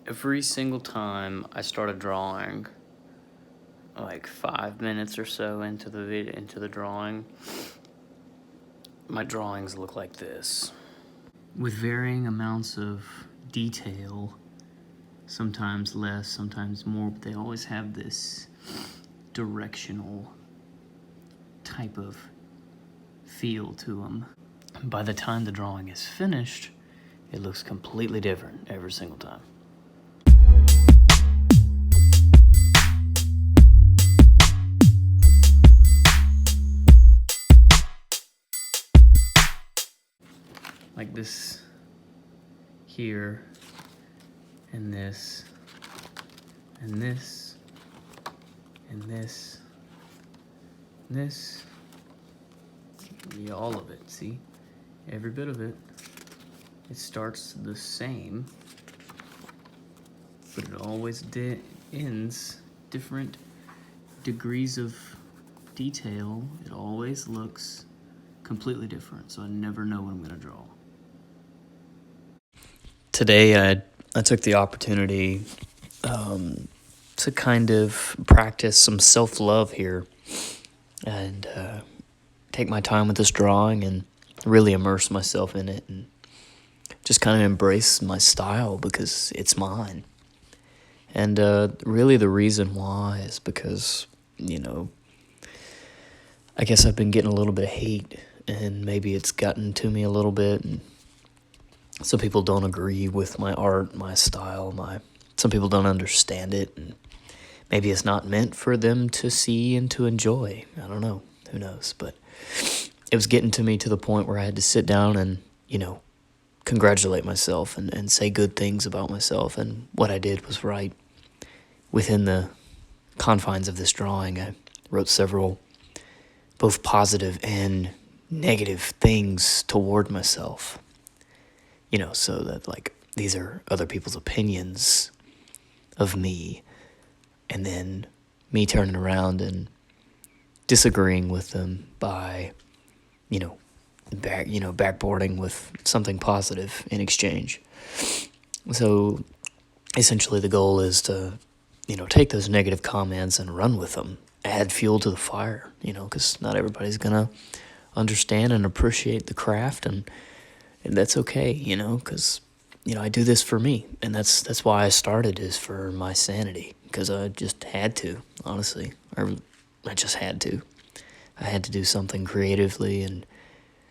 Every single time I start a drawing, like 5 minutes or so into the drawing, my drawings look like this. With varying amounts of detail, sometimes less, sometimes more, but they always have this directional type of feel to them. By the time the drawing is finished, it looks completely different every single time. Like this here, and this, and this, and this, and this. Yeah, all of it, see? Every bit of it. It starts the same, but it always ends different degrees of detail. It always looks completely different, so I never know what I'm gonna draw. Today I took the opportunity to kind of practice some self-love here and take my time with this drawing and really immerse myself in it and just kind of embrace my style because it's mine. And really the reason why is because, I guess I've been getting a little bit of hate and maybe it's gotten to me a little bit. And some people don't agree with my art, my style, some people don't understand it. And maybe it's not meant for them to see and to enjoy. I don't know. Who knows? But it was getting to me to the point where I had to sit down and, congratulate myself and say good things about myself. And what I did was right. Within the confines of this drawing, I wrote several both positive and negative things toward myself. So that, these are other people's opinions of me. And then me turning around disagreeing with them by, backboarding with something positive in exchange. So essentially the goal is to, take those negative comments and run with them, add fuel to the fire, because not everybody's going to understand and appreciate the craft, and that's okay, because, I do this for me, and that's why I started, is for my sanity, because I just had to, honestly, or I just had to. I had to do something creatively, and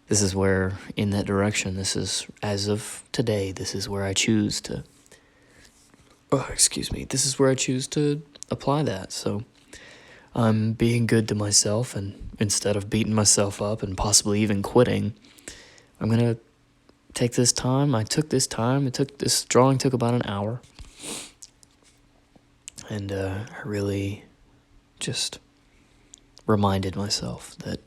this is where, in that direction, this is, as of today, this is where I choose to, this is where I choose to apply that, so I'm being good to myself, and instead of beating myself up and possibly even quitting, I'm going to take this time. This drawing took about an hour, and I really just reminded myself that,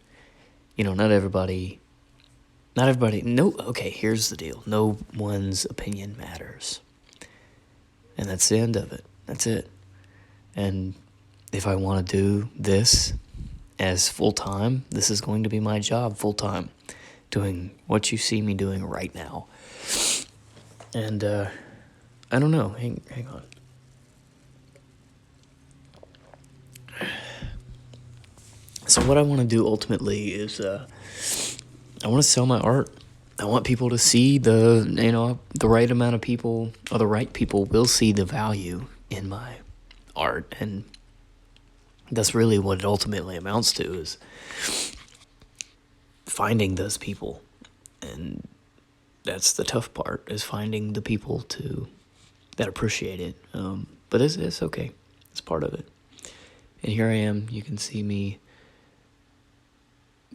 here's the deal. No one's opinion matters. And that's the end of it. That's it. And if I want to do this as full-time, this is going to be my job full-time, doing what you see me doing right now. And I don't know. Hang on. So what I want to do ultimately is I want to sell my art. I want people to see the right amount of people, or the right people will see the value in my art. And that's really what it ultimately amounts to, is finding those people. And that's the tough part, is finding the people that appreciate it. But it's okay. It's part of it. And here I am. You can see me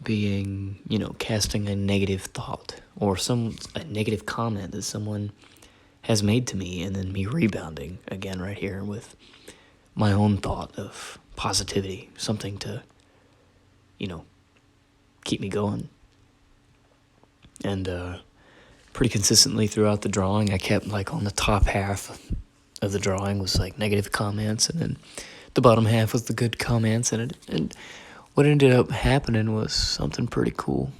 being, casting a negative thought or a negative comment that someone has made to me, and then me rebounding again right here with my own thought of positivity, something to, keep me going. And pretty consistently throughout the drawing, I kept on the top half of the drawing was negative comments, and then the bottom half was the good comments, and what ended up happening was something pretty cool.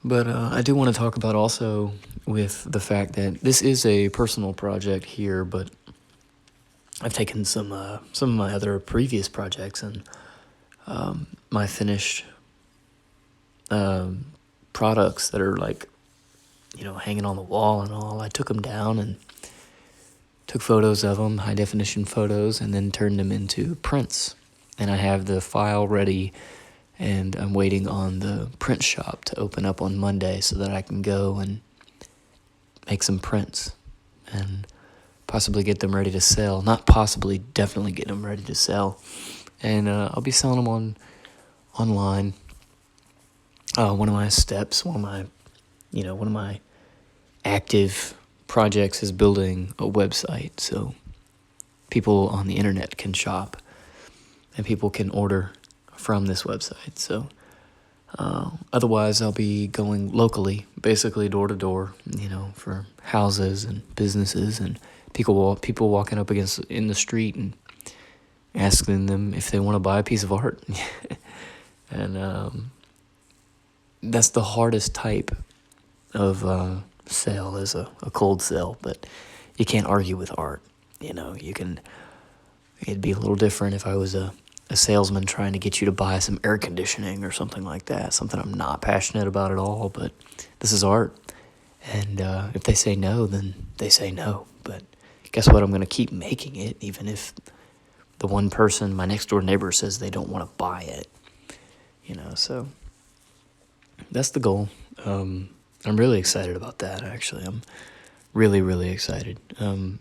But I do want to talk about also with the fact that this is a personal project here, but I've taken some of my other previous projects and my finished products that are like, hanging on the wall and all. I took them down and took photos of them, high definition photos, and then turned them into prints. And I have the file ready, and I'm waiting on the print shop to open up on Monday so that I can go and make some prints and possibly get them ready to sell. Not possibly, definitely get them ready to sell. And I'll be selling them online. One of my steps, one of my active projects is building a website so people on the internet can shop and people can order from this website. So otherwise I'll be going locally, basically door to door, for houses and businesses and people walking up against in the street and asking them if they want to buy a piece of art. And that's the hardest type of sale, is a cold sell, but you can't argue with art. It'd be a little different if I was a salesman trying to get you to buy some air conditioning or something like that, something I'm not passionate about at all, but this is art. And if they say no, then they say no. But guess what? I'm going to keep making it, even if the one person, my next door neighbor, says they don't want to buy it. So that's the goal. I'm really excited about that, actually. I'm really, really excited.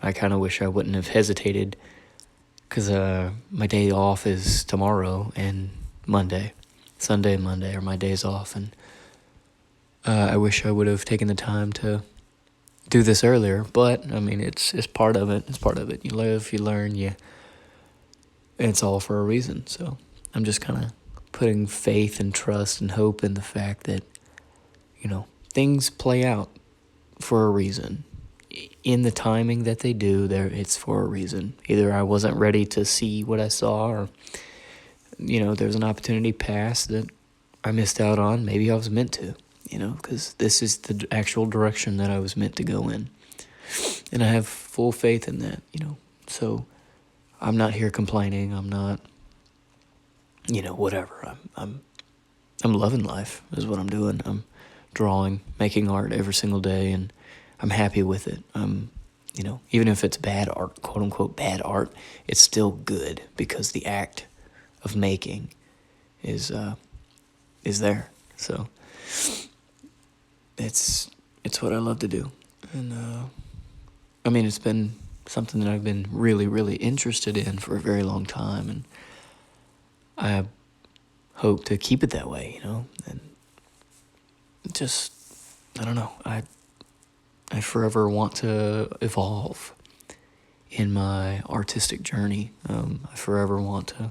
I kind of wish I wouldn't have hesitated, because my day off is tomorrow and Monday. Sunday and Monday are my days off, and I wish I would have taken the time to do this earlier, but, it's part of it. It's part of it. You live, you learn, it's all for a reason. So I'm just kind of putting faith and trust and hope in the fact that, things play out for a reason. In the timing that they do, it's for a reason. Either I wasn't ready to see what I saw, or, there's an opportunity past that I missed out on. Maybe I was meant to, because this is the actual direction that I was meant to go in. And I have full faith in that, So I'm not here complaining. I'm not, whatever. I'm loving life is what I'm doing. I'm drawing, making art every single day, and I'm happy with it. Even if it's bad art, quote unquote bad art, it's still good because the act of making is there. So it's what I love to do. And it's been something that I've been really, really interested in for a very long time, and I hope to keep it that way, and just, I don't know, I forever want to evolve in my artistic journey. I forever want to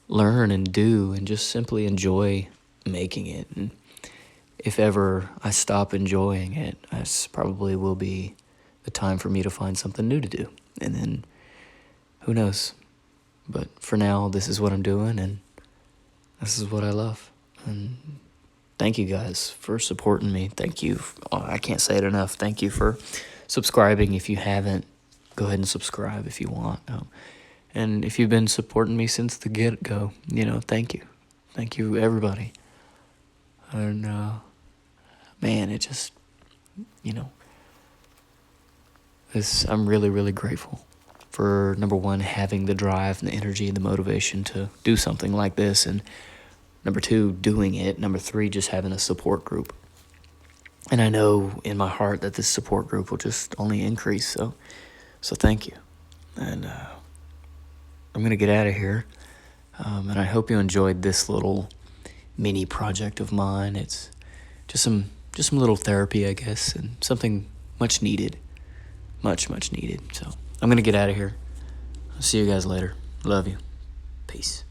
learn and do and just simply enjoy making it. And if ever I stop enjoying it, this probably will be the time for me to find something new to do. And then, who knows? But for now, this is what I'm doing, and this is what I love. And thank you guys for supporting me. Thank you. I can't say it enough. Thank you for subscribing. If you haven't, go ahead and subscribe if you want. And if you've been supporting me since the get-go, thank you. Thank you, everybody. And, man, it just, I'm really, really grateful for, number one, having the drive and the energy and the motivation to do something like this, and number two, doing it. Number three, just having a support group. And I know in my heart that this support group will just only increase. So thank you. And I'm going to get out of here. And I hope you enjoyed this little mini project of mine. It's just some little therapy, I guess, and something much needed. Much, much needed. So I'm going to get out of here. I'll see you guys later. Love you. Peace.